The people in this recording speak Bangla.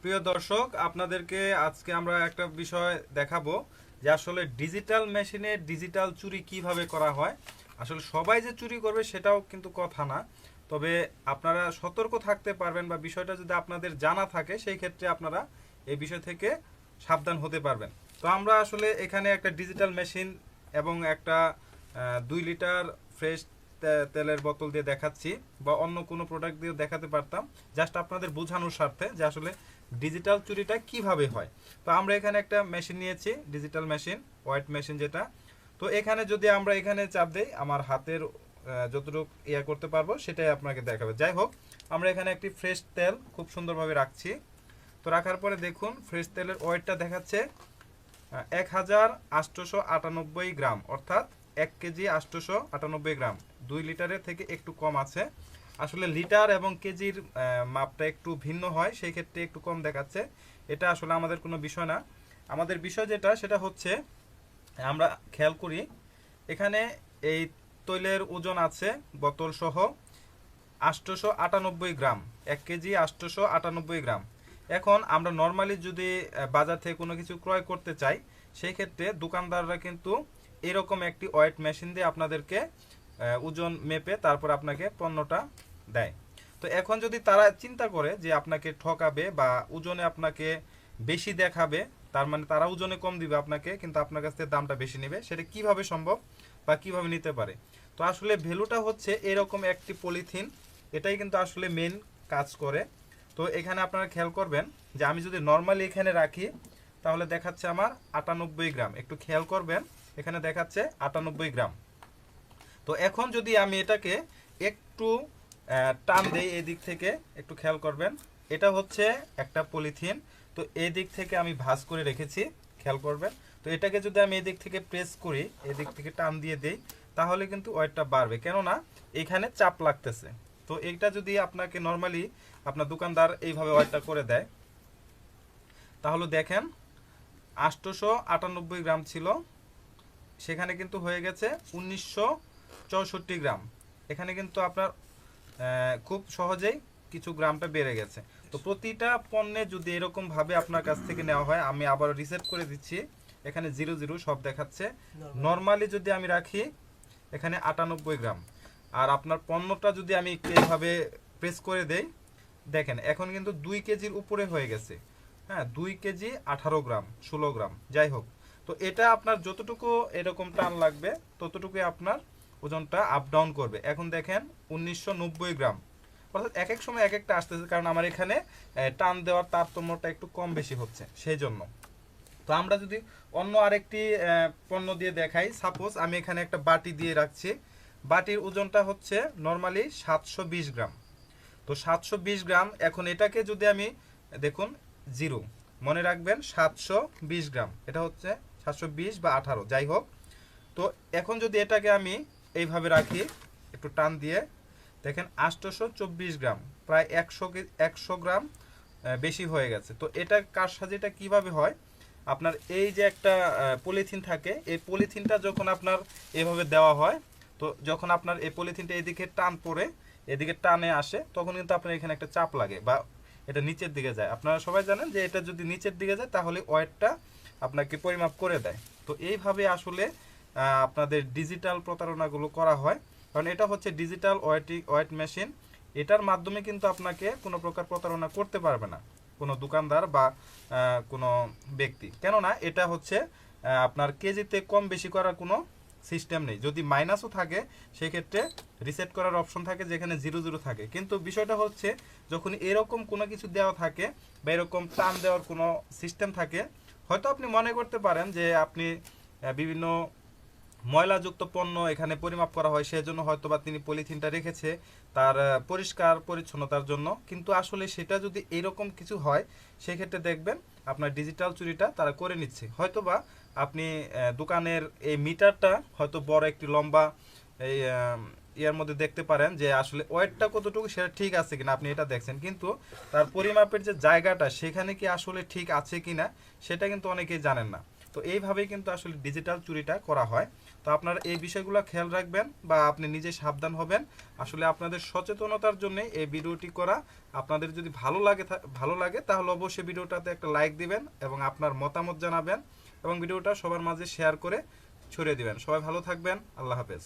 প্রিয় দর্শক, আপনাদেরকে আজকে আমরা একটা বিষয় দেখাবো যে আসলে ডিজিটাল মেশিনে ডিজিটাল চুরি কিভাবে করা হয়। আসলে সবাই যে চুরি করবে সেটাও কিন্তু কথা না, তবে আপনারা সতর্ক থাকতে পারবেন বা বিষয়টা যদি আপনাদের জানা থাকে সেই ক্ষেত্রে আপনারা এই বিষয় থেকে সাবধান হতে পারবেন। তো আমরা আসলে এখানে একটা ডিজিটাল মেশিন এবং একটা 2 লিটার ফ্রেশ তেলের বোতল দিয়ে দেখাচ্ছি, বা অন্য কোনো প্রোডাক্ট দিয়ে দেখাতে পারতাম, জাস্ট আপনাদের বোঝানোর স্বার্থে যে আসলে ডিজিটাল চুরিটা কিভাবে হয়। তো আমরা এখানে একটা মেশিন নিয়েছি, ডিজিটাল মেশিন, ওয়েট মেশিন যেটা। তো এখানে যদি আমরা এখানে চাপ দেই, আমার হাতের যতটুকু ইয়ে করতে পারবো সেটাই আপনাকে দেখাবে। যাই হোক, আমরা এখানে একটি ফ্রেশ তেল খুব সুন্দরভাবে রাখছি। তো রাখার পরে দেখুন ফ্রেশ তেলের ওয়েটটা দেখাচ্ছে 1898 গ্রাম, অর্থাৎ 1 কেজি 898 গ্রাম। 2 লিটারের থেকে একটু কম আছে। আসলে লিটার এবং কেজির মাপটা একটু ভিন্ন হয়, সেই ক্ষেত্রে একটু কম দেখাচ্ছে। এটা আসলে আমাদের কোনো বিষয় না। আমাদের বিষয় যেটা সেটা হচ্ছে, আমরা খেয়াল করি এখানে এই তৈলের ওজন আছে বোতল সহ 898 গ্রাম, 1 কেজি 898 গ্রাম। এখন আমরা নর্মালি যদি বাজার থেকে কোনো কিছু ক্রয় করতে চাই, সেই ক্ষেত্রে দোকানদাররা কিন্তু এরকম একটি ওয়েট মেশিন দিয়ে আপনাদেরকে ওজন মেপে তারপর আপনাকে পণ্যটা দেয়। তো এখন যদি তারা চিন্তা করে যে আপনাকে ঠকাবে বা ওজনে আপনাকে বেশি দেখাবে, তার মানে তারা ওজনে কম দিবে আপনাকে, কিন্তু আপনার কাছ থেকে দামটা বেশি নেবে, সেটা কিভাবে সম্ভব বা কিভাবে নিতে পারে? তো আসলে ভ্যালুটা হচ্ছে এরকম একটি পলিথিন, এটাই কিন্তু আসলে মেন কাজ করে। তো এখানে আপনারা খেয়াল করবেন যে আমি যদি নর্মালি এখানে রাখি তাহলে দেখাচ্ছে আমার 98 গ্রাম। একটু খেয়াল করবেন, এখানে দেখাচ্ছে 98 গ্রাম। তো এখন যদি আমি এটাকে একটু টান দেই এই দিক থেকে, একটু খেয়াল করবেন, এটা হচ্ছে একটা পলিথিন। তো এই দিক থেকে আমি ভাঁজ করে রেখেছি, খেয়াল করবেন। তো এটাকে যদি আমি এদিক থেকে প্রেস করি, এদিক থেকে টান দিয়ে দেই, তাহলে কিন্তু ওয়েটটা বাড়বে, কেননা এখানে চাপ লাগতেছে। তো এইটা যদি আপনাকে নর্মালি আপনার দোকানদার এইভাবে ওয়েটটা করে দেয়, তাহলে দেখেন 898 গ্রাম ছিল, সেখানে কিন্তু হয়ে গেছে 1964 গ্রাম। এখানে কিন্তু আপনার খুব সহজেই কিছু গ্রামটা বেড়ে গেছে। তো প্রতিটা পণ্যে যদি এরকম ভাবে আপনার কাছ থেকে নেওয়া হয়, আমি আবার রিসেট করে দিচ্ছি, এখানে 00 সব দেখাচ্ছে। নর্মালি যদি আমি রাখি এখানে 98 গ্রাম, আর আপনার পণ্যটা যদি আমি একটু এইভাবে প্রেস করে দেই, দেখেন এখন কিন্তু 2 কেজির উপরে হয়ে গেছে। হ্যাঁ, 2 কেজি 18 গ্রাম, 16 গ্রাম, যাই হোক। তো এটা আপনার যতটুকু এরকম টান লাগবে ততটুকুই আপনার ওজনটা আপ ডাউন করবে। এখন দেখেন 1990 গ্রাম, অর্থাৎ এক এক সময় এক একটা আসতেছে, কারণ আমার এখানে টান দেওয়ার তারতম্যটা একটু কম বেশি হচ্ছে সেই জন্য। তো আমরা যদি অন্য আরেকটি পণ্য দিয়ে দেখাই, সাপোজ আমি এখানে একটা বাটি দিয়ে রাখছি, বাটির ওজনটা হচ্ছে নর্মালি 720 গ্রাম। তো 720 গ্রাম, এখন এটাকে যদি আমি দেখুন 0, মনে রাখবেন 720 গ্রাম, এটা হচ্ছে 720 বা 18, যাই হোক। তো এখন যদি এটাকে আমি এইভাবে রাখি একটু টান দিয়ে, দেখেন 824 গ্রাম, প্রায় 100 গ্রাম বেশি হয়ে গেছে। তো এটা কারসাজিটা কিভাবে হয়, আপনার এই যে একটা পলিথিন থাকে, এই পলিথিনটা যখন আপনার এভাবে দেওয়া হয়, তো যখন আপনার এই পলিথিনটা এদিকে টান পড়ে, এদিকে টানে আসে, তখন কিন্তু আপনার এখানে একটা চাপ লাগে বা এটা নিচের দিকে যায়। আপনারা সবাই জানেন যে এটা যদি নিচের দিকে যায় তাহলে ওয়েটটা আপনাকে পরিমাপ করে দেয়। তো এইভাবে আসলে আপনাদের ডিজিটাল প্রতারণাগুলো করা হয়, কারণ এটা হচ্ছে ডিজিটাল ওয়েট মেশিন। এটার মাধ্যমে কিন্তু আপনাকে কোনো প্রকার প্রতারণা করতে পারবে না কোনো দোকানদার বা কোনো ব্যক্তি, কেননা এটা হচ্ছে আপনার কেজিতে কম বেশি করার কোনো সিস্টেম নেই। যদি মাইনাসও থাকে সেক্ষেত্রে রিসেট করার অপশন থাকে, যেখানে 00 থাকে। কিন্তু বিষয়টা হচ্ছে যখন এরকম কোনো কিছু দেওয়া থাকে বা এরকম টান দেওয়ার কোনো সিস্টেম থাকে, হয়তো আপনি মনে করতে পারেন যে আপনি বিভিন্ন ময়লাযুক্ত পণ্য এখানে পরিমাপ করা হয়, সেজন্য হয়তো বা তিনি পলিথিনটা রেখেছে তার পরিষ্কার পরিচ্ছন্নতার জন্য, কিন্তু আসলে সেটা যদি এরকম কিছু হয় সেক্ষেত্রে দেখবেন আপনার ডিজিটাল চুরিটা তারা করে নিচ্ছে। হয়তো বা আপনি দোকানের এই মিটারটা হয়তো বড় একটি লম্বা এই ইয়ার মধ্যে দেখতে পারেন যে আসলে ওয়েটটা কতটুকু সেটা ঠিক আছে কিনা, আপনি এটা দেখছেন, কিন্তু তার পরিমাপের যে জায়গাটা সেখানে কি আসলে ঠিক আছে কিনা সেটা কিন্তু অনেকেই জানেন না। তো এইভাবেই কিন্তু আসলে ডিজিটাল চুরিটা করা হয়। তো তো আপনারা এই বিষয়গুলো খেয়াল রাখবেন বা আপনি নিজে সাবধান হবেন। আসলে আপনাদের সচেতনতার জন্য এই ভিডিওটি করা। আপনাদের যদি ভালো লাগে তাহলে অবশ্যই ভিডিওটাতে একটা লাইক দিবেন এবং আপনার মতামত জানাবেন এবং ভিডিওটা সবার মাঝে শেয়ার করে ছড়িয়ে দিবেন। সবাই ভালো থাকবেন। আল্লাহ হাফেজ।